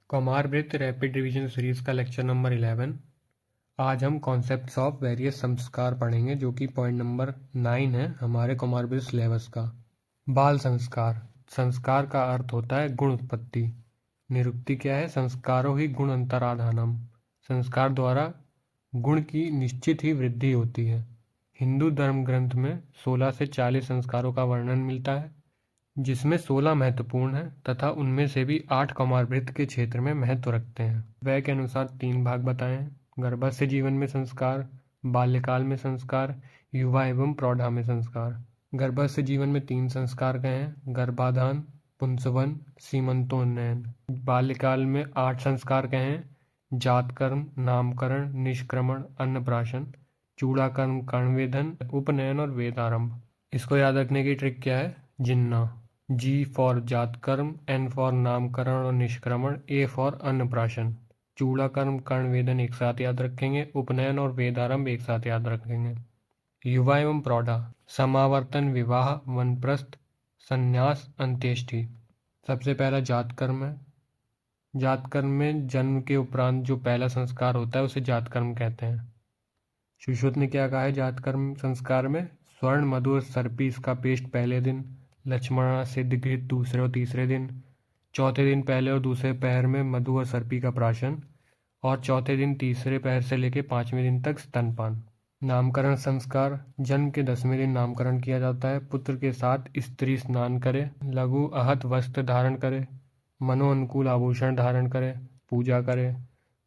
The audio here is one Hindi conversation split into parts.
कुमारवृत्त रैपिड रिवीजन सीरीज का लेक्चर नंबर 11। आज हम कॉन्सेप्ट्स ऑफ वेरियस संस्कार पढ़ेंगे, जो कि पॉइंट नंबर 9 है हमारे कुमारवृत्त सिलेबस का। बाल संस्कार। संस्कार का अर्थ होता है गुण उत्पत्ति। निरुक्ति क्या है? संस्कारो ही गुण अंतराधानम। संस्कार द्वारा गुण की निश्चित ही वृद्धि होती है। हिंदू धर्म ग्रंथ में 16 से 40 संस्कारों का वर्णन मिलता है, जिसमें 16 महत्वपूर्ण हैं तथा उनमें से भी 8 कुमारवृत्त के क्षेत्र में महत्व रखते हैं। वह के अनुसार 3 भाग बताए हैं: गर्भस्थ जीवन में संस्कार, बाल्यकाल में संस्कार, युवा एवं प्रौढ़ा में संस्कार। गर्भस्थ जीवन में 3 संस्कार गए हैं: गर्भाधान, पुंसवन, सीमंतोन्नयन। बाल्यकाल में 8 संस्कार गए हैं: जातकर्म, नामकरण, निष्क्रमण, अन्नप्राशन, चूड़ाकर्म, कर्णवेधन, उपनयन और वेदारंभ। इसको याद रखने की ट्रिक क्या है? जिन्ना। जी फॉर जातकर्म, एन फॉर नामकरण और निष्क्रमण, ए फॉर अन्नप्राशन। चूड़ाकर्म, कर्णवेधन एक साथ याद रखेंगे, उपनयन और वेदारंभ एक साथ याद रखेंगे। युवा एवं प्रौढ़ा: समावर्तन, विवाह, वनप्रस्थ, संन्यास, अंत्येष्टि। सबसे पहला जातकर्म है। जातकर्म में जन्म के उपरांत जो पहला संस्कार होता है उसे जातकर्म कहते हैं। सुश्रुत ने क्या कहा है जातकर्म संस्कार में? स्वर्ण मधुर सर्पीस का पेस्ट पहले दिन, लक्ष्मणा सिद्धघृत दूसरे और तीसरे दिन, चौथे दिन पहले और दूसरे पहर में मधु और सर्पी का प्राशन, और चौथे दिन तीसरे पहर से लेकर 5वें दिन तक स्तनपान। नामकरण संस्कार: जन्म के 10वें दिन नामकरण किया जाता है। पुत्र के साथ स्त्री स्नान करे, लघु अहत वस्त्र धारण करे, मनो अनुकूल आभूषण धारण करे, पूजा करे,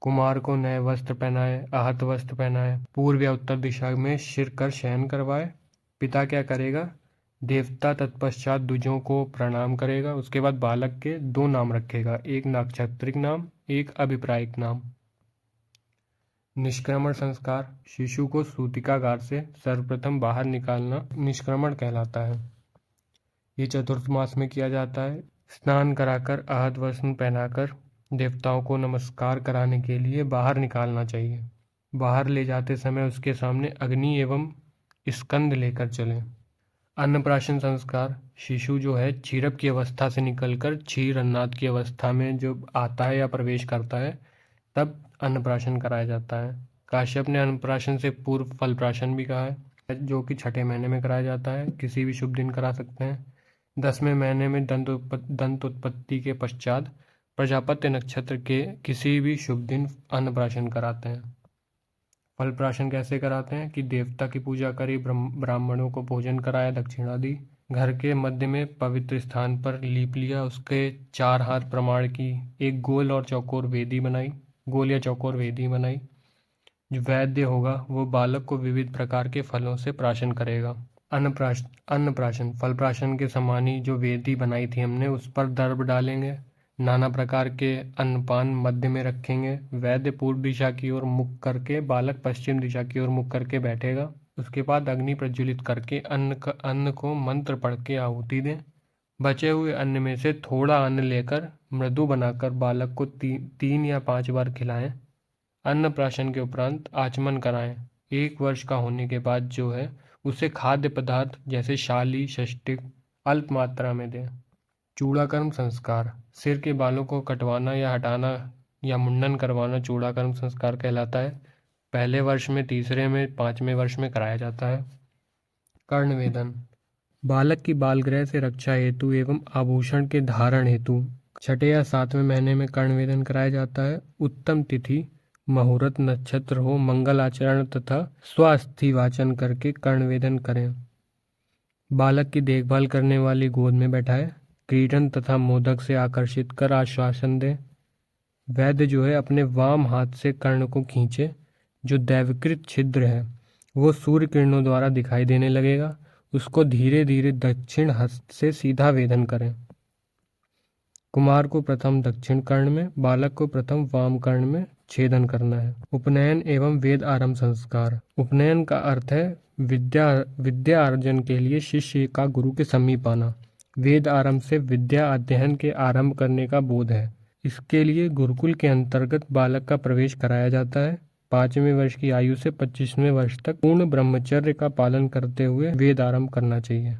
कुमार को नए वस्त्र पहनाए, आहत वस्त्र पहनाए, पूर्व या उत्तर दिशा में सिर कर शयन करवाए। पिता क्या करेगा? देवता तत्पश्चात द्विजों को प्रणाम करेगा। उसके बाद बालक के 2 नाम रखेगा, एक नाक्षत्रिक नाम, एक अभिप्रायिक नाम। निष्क्रमण संस्कार: शिशु को सूतिकागार से सर्वप्रथम बाहर निकालना निष्क्रमण कहलाता है। ये चतुर्थ मास में किया जाता है। स्नान कराकर आहत वस्त्र पहनाकर देवताओं को नमस्कार कराने के लिए बाहर निकालना चाहिए। बाहर ले जाते समय उसके सामने अग्नि एवं स्कंद लेकर चलें। अन्नप्राशन संस्कार: शिशु जो है क्षीरप की अवस्था से निकलकर क्षीर अन्नाद की अवस्था में जो आता है या प्रवेश करता है, तब अन्नप्राशन कराया जाता है। काश्यप ने अन्नप्राशन से पूर्व फलप्राशन भी कहा है, जो कि 6ठे महीने में कराया जाता है। किसी भी शुभ दिन करा सकते हैं। 10वें महीने में दंत उत्पत्ति के पश्चात प्रजापत्य नक्षत्र के किसी भी शुभ दिन अन्नप्राशन कराते हैं। फलप्राशन कैसे कराते हैं कि देवता की पूजा करी, ब्राह्मणों को भोजन कराया, दक्षिणा दी, घर के मध्य में पवित्र स्थान पर लीप लिया, उसके 4 हाथ प्रमाण की एक गोल और चौकोर वेदी बनाई, गोल या चौकोर वेदी बनाई। जो वैद्य होगा वो बालक को विविध प्रकार के फलों से प्राशन करेगा। अन्नप्राशन फलप्राशन के समान ही जो वेदी बनाई थी हमने, उस पर दर्भ डालेंगे, नाना प्रकार के अन्नपान मध्य में रखेंगे। वैद्य पूर्व दिशा की ओर मुख करके, बालक पश्चिम दिशा की ओर मुख करके बैठेगा। उसके बाद अग्नि प्रज्वलित करके अन्न को मंत्र पढ़ के आहुति दें। बचे हुए अन्न में से थोड़ा अन्न लेकर मृदु बनाकर बालक को 3 या 5 बार खिलाएं। अन्नप्राशन के उपरांत आचमन कराएं। 1 वर्ष का होने के बाद जो है उसे खाद्य पदार्थ जैसे शाली, षष्टिक अल्प मात्रा में दें। चूड़ाकर्म संस्कार: सिर के बालों को कटवाना या हटाना या मुंडन करवाना चूड़ाकर्म संस्कार कहलाता है। पहले वर्ष में, तीसरे में, 5वें वर्ष में कराया जाता है। कर्णवेधन: बालक की बालगृह से रक्षा हेतु एवं आभूषण के धारण हेतु 6ठे या 7वें महीने में कर्णवेधन कराया जाता है। उत्तम तिथि, मुहूर्त, नक्षत्र हो, मंगल आचरण तथा स्वास्थि वाचन करके कर्णवेधन करें। बालक की देखभाल करने वाली गोद में बैठाए, क्रीडन तथा मोदक से आकर्षित कर आश्वासन दे। वैद्य जो है अपने वाम हाथ से कर्ण को खींचे। जो दैवकृत छिद्र है वो सूर्य किरणों द्वारा दिखाई देने लगेगा। उसको धीरे धीरे दक्षिण हस्त से सीधा वेधन करें। कुमार को प्रथम दक्षिण कर्ण में, बालक को प्रथम वाम कर्ण में छेदन करना है। उपनयन एवं वेद आरंभ संस्कार: उपनयन का अर्थ है विद्या अर्जन के लिए शिष्य का गुरु के समीप आना। वेद आरंभ से विद्या अध्ययन के आरंभ करने का बोध है। इसके लिए गुरुकुल के अंतर्गत बालक का प्रवेश कराया जाता है। 5वें वर्ष की आयु से 25वें वर्ष तक पूर्ण ब्रह्मचर्य का पालन करते हुए वेद आरंभ करना चाहिए।